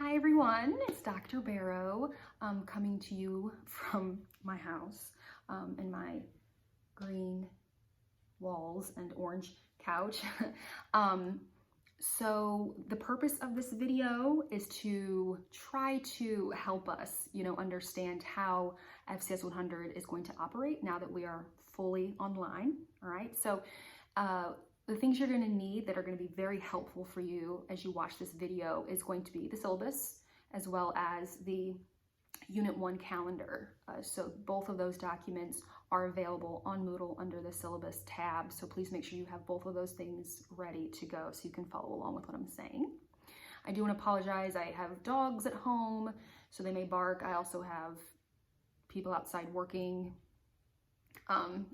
Hi everyone, it's Dr. Barrow coming to you from my house and my green walls and orange couch. So the purpose of this video is to try to help us, understand how FCS 100 is going to operate now that we are fully online, all right? So the things you're going to need that are going to be very helpful for you as you watch this video is going to be the syllabus as well as the Unit 1 calendar. So both of those documents are available on Moodle under the syllabus tab. So please make sure you have both of those things ready to go so you can follow along with what I'm saying. I do want to apologize. I have dogs at home, so they may bark. I also have people outside working.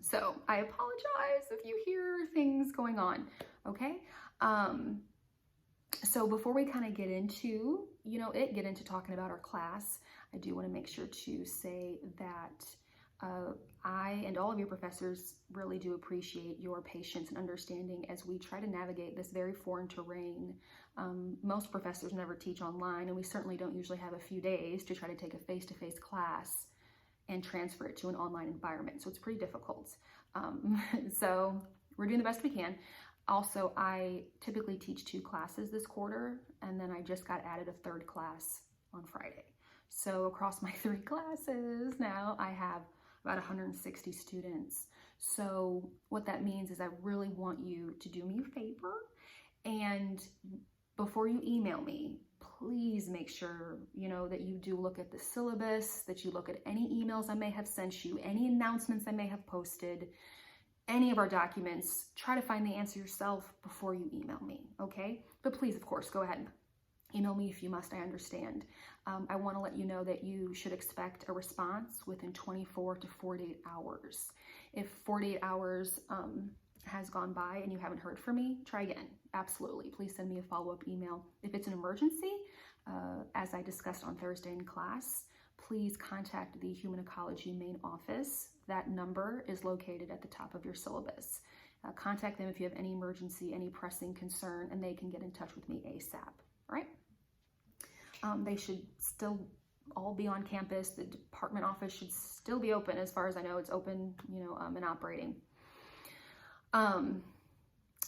So I apologize if you hear things going on, okay? So before we kind of get into, get into talking about our class, I do want to make sure to say that I and all of your professors really do appreciate your patience and understanding as we try to navigate this very foreign terrain. Most professors never teach online, and we certainly don't usually have a few days to try to take a face-to-face class and transfer it to an online environment. So it's pretty difficult. So we're doing the best we can. Also, I typically teach 2 classes this quarter, and then I just got added a 3rd class on Friday. So across my 3 classes now, I have about 160 students. So what that means is I really want you to do me a favor, and before you email me, please make sure, that you do look at the syllabus, that you look at any emails I may have sent you, any announcements I may have posted, any of our documents. Try to find the answer yourself before you email me, okay? But please, of course, go ahead. Email me if you must, I understand. I want to let you know that you should expect a response within 24 to 48 hours. If 48 hours has gone by and you haven't heard from me, try again. Absolutely. Please send me a follow-up email. If it's an emergency, as I discussed on Thursday in class, please contact the Human Ecology main office. That number is located at the top of your syllabus. Contact them if you have any emergency, any pressing concern, and they can get in touch with me ASAP, all right? They should still all be on campus. The department office should still be open. As far as I know, it's open, and operating.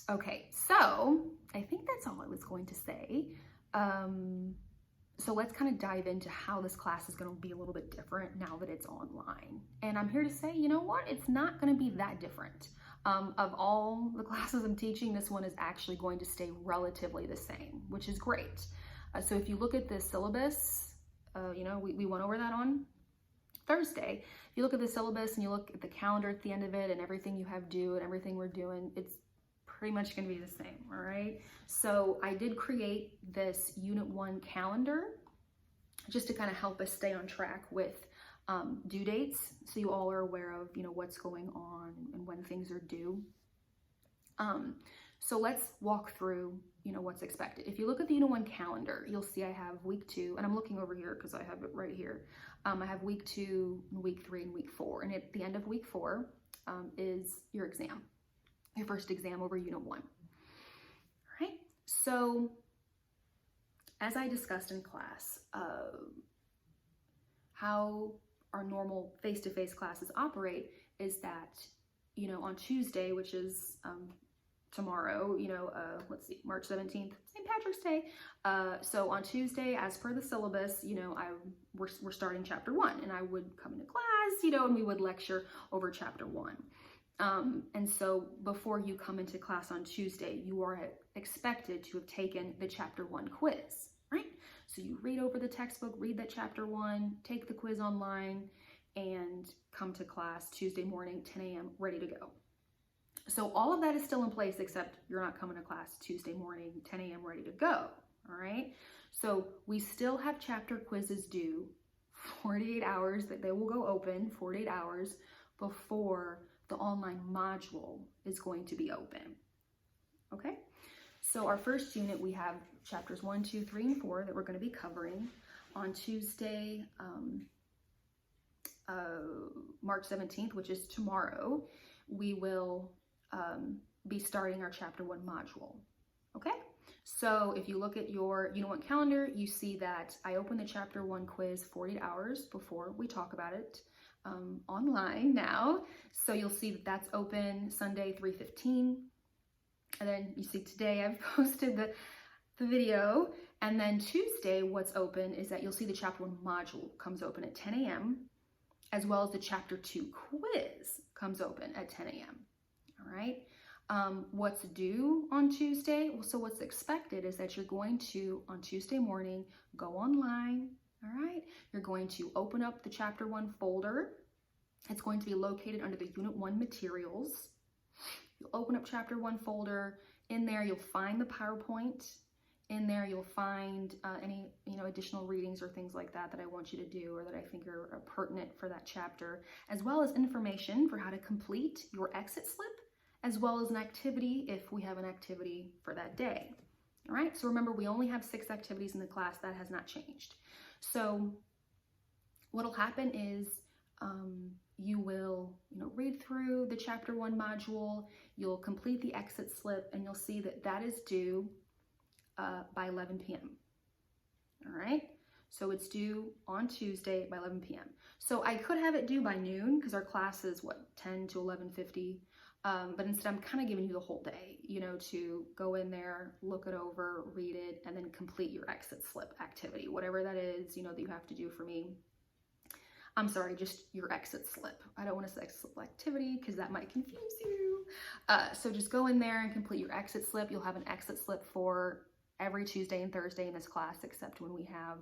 Okay, so I think that's all I was going to say. So let's kind of dive into how this class is going to be a little bit different now that it's online. And I'm here to say, you know what? It's not going to be that different. Of all the classes I'm teaching, this one is actually going to stay relatively the same, which is great. So if you look at the syllabus, we went over that on Thursday. If you look at the syllabus and you look at the calendar at the end of it and everything you have due and everything we're doing, it's pretty much going to be the same, all right? So I did create this Unit 1 calendar just to kind of help us stay on track with due dates, so you all are aware of, what's going on and when things are due. So let's walk through, what's expected. If you look at the Unit 1 calendar, you'll see I have week 2, and I'm looking over here because I have it right here. I have week 2, week 3, and week 4, and at the end of week 4 is your exam. Your first exam over Unit 1. All right, so as I discussed in class, how our normal face-to-face classes operate is that, on Tuesday, which is tomorrow, let's see, March 17th, St. Patrick's Day. So on Tuesday, as per the syllabus, we're starting chapter 1, and I would come into class, and we would lecture over chapter 1. And so before you come into class on Tuesday, you are expected to have taken the chapter 1 quiz, right? So you read over the textbook, read that chapter 1, take the quiz online, and come to class Tuesday morning, 10 a.m., ready to go. So all of that is still in place, except you're not coming to class Tuesday morning, 10 a.m., ready to go, all right? So we still have chapter quizzes due 48 hours, that they will go open 48 hours before the online module is going to be open, okay? So our first unit, we have chapters 1, 2, 3, and 4 that we're going to be covering. On Tuesday, March 17th, which is tomorrow, we will be starting our chapter 1 module, okay? So if you look at your Unit 1 calendar, you see that I open the Chapter 1 quiz 48 hours before we talk about it online now. So you'll see that that's open Sunday 3:15. And then you see today I've posted the video. And then Tuesday, what's open is that you'll see the Chapter 1 module comes open at 10 a.m. as well as the Chapter 2 quiz comes open at 10 a.m. All right. What's due on Tuesday? Well, so what's expected is that you're going to, on Tuesday morning, go online. All right. You're going to open up the Chapter 1 folder. It's going to be located under the Unit 1 materials. You'll open up Chapter 1 folder. In there, you'll find the PowerPoint. In there, you'll find any additional readings or things like that that I want you to do or that I think are pertinent for that chapter, as well as information for how to complete your exit slip, as well as an activity if we have an activity for that day. All right, so remember, we only have 6 activities in the class. That has not changed. So what'll happen is you will read through the Chapter 1 module, you'll complete the exit slip, and you'll see that that is due by 11 p.m. All right, so it's due on Tuesday by 11 p.m. So I could have it due by noon because our class is 10 to 11:50. But instead I'm kind of giving you the whole day, to go in there, look it over, read it, and then complete your exit slip activity, whatever that is, that you have to do for me. I'm sorry, just your exit slip. I don't want to say exit slip activity because that might confuse you. So just go in there and complete your exit slip. You'll have an exit slip for every Tuesday and Thursday in this class, except when we have,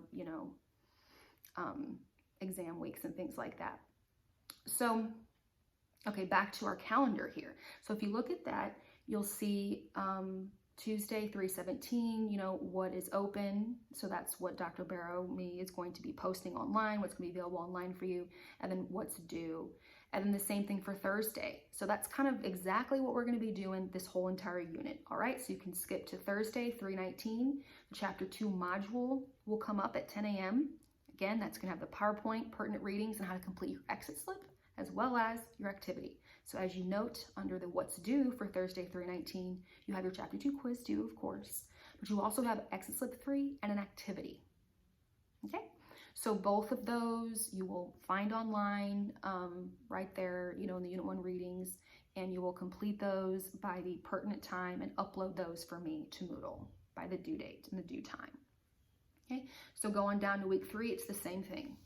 exam weeks and things like that. So, okay, back to our calendar here. So if you look at that, you'll see Tuesday 3/17, what is open. So that's what Dr. Barrow, me, is going to be posting online, what's going to be available online for you, and then what's due. And then the same thing for Thursday. So that's kind of exactly what we're going to be doing this whole entire unit. All right, so you can skip to Thursday 3/19. The Chapter 2 module will come up at 10 a.m. Again, that's going to have the PowerPoint, pertinent readings, and how to complete your exit slip, as well as your activity. So as you note under the what's due for Thursday 3/19, you have your Chapter 2 quiz due, of course, but you also have exit slip 3 and an activity. Okay, so both of those you will find online right there, in the Unit 1 readings, and you will complete those by the pertinent time and upload those for me to Moodle by the due date and the due time. Okay, so going down to week 3, it's the same thing.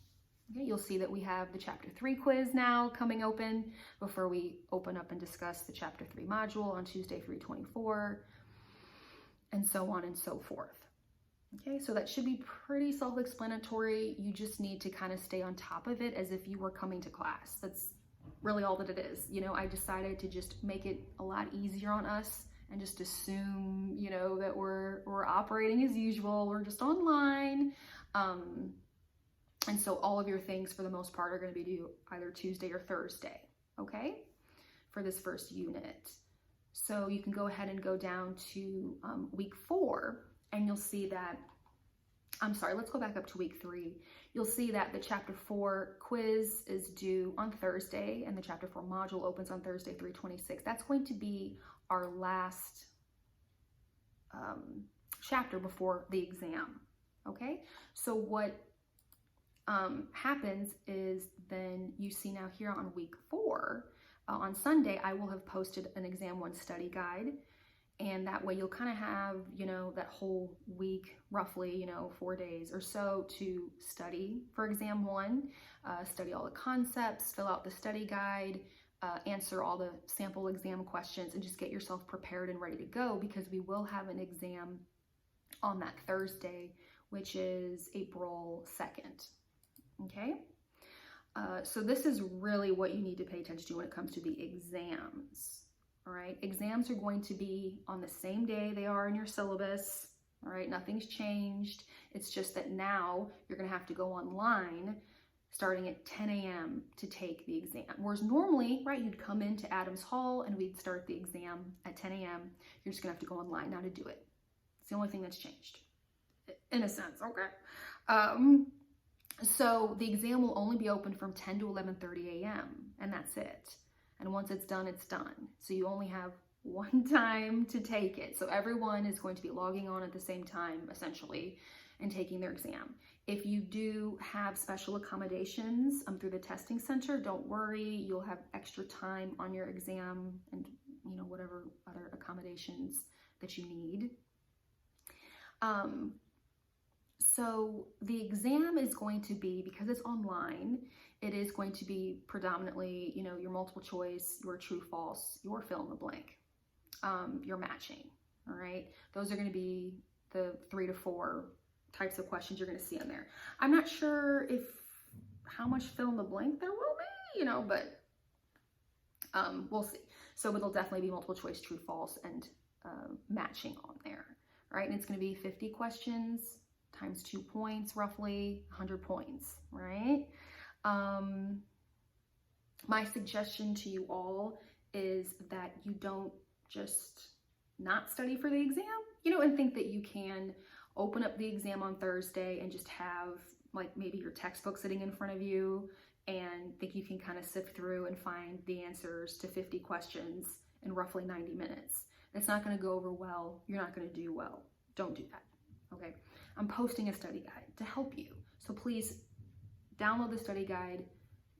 Okay, you'll see that we have the Chapter 3 quiz now coming open before we open up and discuss the Chapter 3 module on Tuesday 3/24, and so on and so forth. Okay, so that should be pretty self-explanatory. You just need to kind of stay on top of it as if you were coming to class. That's really all that it is. I decided to just make it a lot easier on us and just assume, that we're operating as usual. We're just online. And so all of your things, for the most part, are going to be due either Tuesday or Thursday, okay, for this first unit. So you can go ahead and go down to week 4, and you'll see that, let's go back up to week 3. You'll see that the Chapter 4 quiz is due on Thursday, and the Chapter 4 module opens on Thursday 3/26. That's going to be our last chapter before the exam, okay? So what happens is then you see now here on week 4, on Sunday, I will have posted an Exam 1 study guide, and that way you'll kind of have, that whole week, roughly, 4 days or so to study for Exam 1, study all the concepts, fill out the study guide, answer all the sample exam questions, and just get yourself prepared and ready to go, because we will have an exam on that Thursday, which is April 2nd. Okay, so this is really what you need to pay attention to when it comes to the exams. All right, exams are going to be on the same day they are in your syllabus. All right, nothing's changed. It's just that now you're going to have to go online starting at 10 a.m. to take the exam. Whereas normally, right, you'd come into Adams Hall and we'd start the exam at 10 a.m. You're just going to have to go online now to do it. It's the only thing that's changed, in a sense, okay? So the exam will only be open from 10 to 11:30 a.m. and that's it. And once it's done, it's done. So you only have one time to take it. So everyone is going to be logging on at the same time, essentially, and taking their exam. If you do have special accommodations through the testing center, don't worry, you'll have extra time on your exam and whatever other accommodations that you need. So the exam is going to be, because it's online, it is going to be predominantly, your multiple choice, your true, false, your fill in the blank, your matching, all right? Those are going to be the 3 to 4 types of questions you're going to see on there. I'm not sure how much fill in the blank there will be, but we'll see. So it'll definitely be multiple choice, true, false, and matching on there, right? And it's going to be 50 questions times 2 points, roughly 100 points, right? My suggestion to you all is that you don't just not study for the exam, and think that you can open up the exam on Thursday and just have like maybe your textbook sitting in front of you and think you can kind of sift through and find the answers to 50 questions in roughly 90 minutes. It's not going to go over well. You're not going to do well. Don't do that, okay? I'm posting a study guide to help you. So please download the study guide,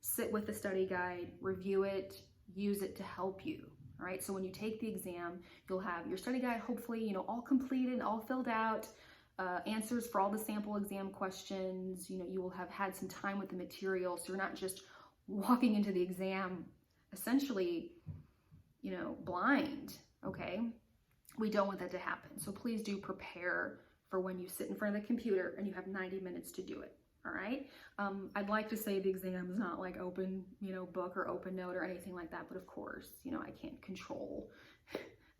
sit with the study guide, review it, use it to help you, all right? So when you take the exam, you'll have your study guide, hopefully, all completed, all filled out, answers for all the sample exam questions. You will have had some time with the material, so you're not just walking into the exam essentially, blind, okay? We don't want that to happen. So please do prepare for when you sit in front of the computer and you have 90 minutes to do it, all right? I'd like to say the exam is not like open, book or open note or anything like that, but of course, I can't control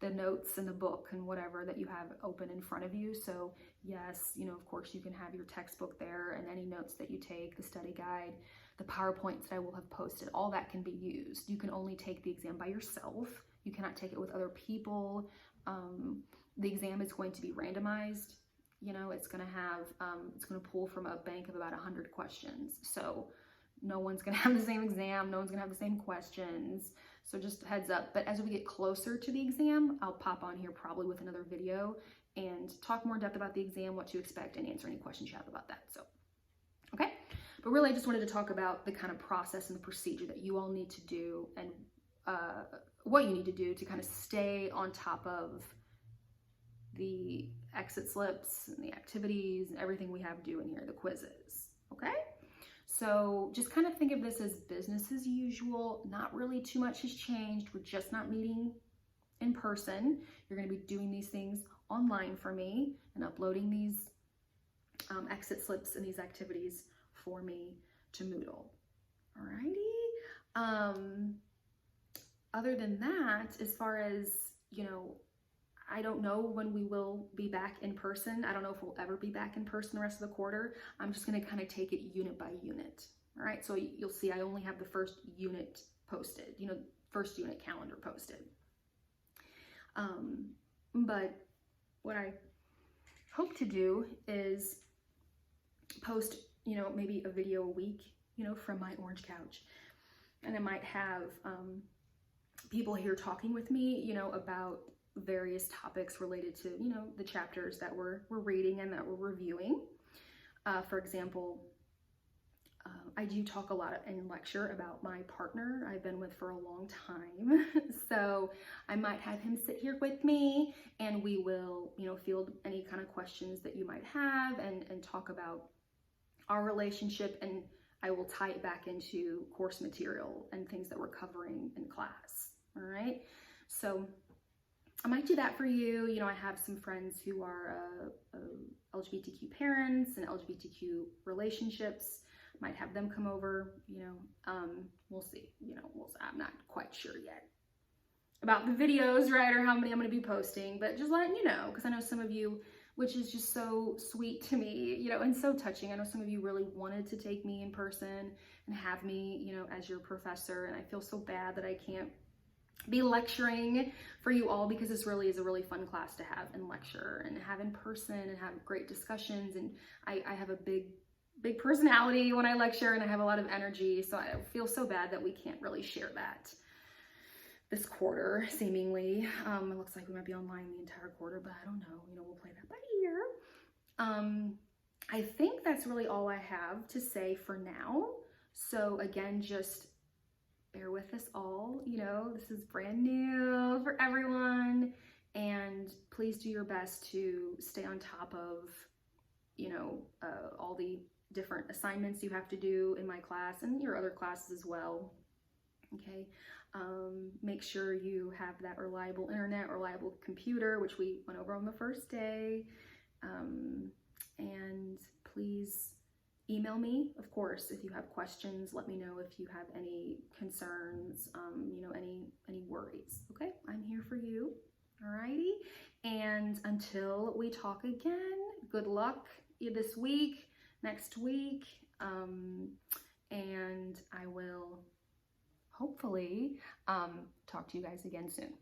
the notes in the book and whatever that you have open in front of you. So yes, of course you can have your textbook there and any notes that you take, the study guide, the PowerPoints that I will have posted, all that can be used. You can only take the exam by yourself. You cannot take it with other people. The exam is going to be randomized. It's going to have, it's going to pull from a bank of about 100 questions. So no one's going to have the same exam. No one's going to have the same questions. So just heads up. But as we get closer to the exam, I'll pop on here probably with another video and talk more in depth about the exam, what to expect, and answer any questions you have about that. So, okay. But really, I just wanted to talk about the kind of process and the procedure that you all need to do and what you need to do to kind of stay on top of the exit slips and the activities and everything we have due in here, the quizzes, okay? So just kind of think of this as business as usual. Not really too much has changed. We're just not meeting in person. You're going to be doing these things online for me and uploading these exit slips and these activities for me to Moodle. Alrighty. Other than that, as far as, I don't know when we will be back in person. I don't know if we'll ever be back in person the rest of the quarter. I'm just going to kind of take it unit by unit. All right. So you'll see I only have the first unit posted, first unit calendar posted. But what I hope to do is post, maybe a video a week, from my orange couch. And I might have people here talking with me, about various topics related to, the chapters that we're reading and that we're reviewing. For example, I do talk a lot in lecture about my partner I've been with for a long time. So I might have him sit here with me and we will, field any kind of questions that you might have and talk about our relationship, and I will tie it back into course material and things that we're covering in class. All right. So I might do that for you. I have some friends who are LGBTQ parents and LGBTQ relationships. Might have them come over, we'll see, I'm not quite sure yet about the videos, right, or how many I'm going to be posting, but just letting you know, because I know some of you, which is just so sweet to me, and so touching. I know some of you really wanted to take me in person and have me, as your professor, and I feel so bad that I can't be lecturing for you all, because this really is a really fun class to have and lecture and have in person and have great discussions. And I have a big personality when I lecture and I have a lot of energy, so I feel so bad that we can't really share that this quarter, seemingly. It looks like we might be online the entire quarter, but I don't know. We'll play that by ear. I think that's really all I have to say for now. So again, just bear with us all. This is brand new for everyone, and please do your best to stay on top of, all the different assignments you have to do in my class and your other classes as well. Okay. Make sure you have that reliable internet, reliable computer, which we went over on the first day. And please email me, of course, if you have questions. Let me know if you have any concerns, any worries. Okay, I'm here for you. Alrighty. And until we talk again, good luck this week, next week, and I will hopefully talk to you guys again soon.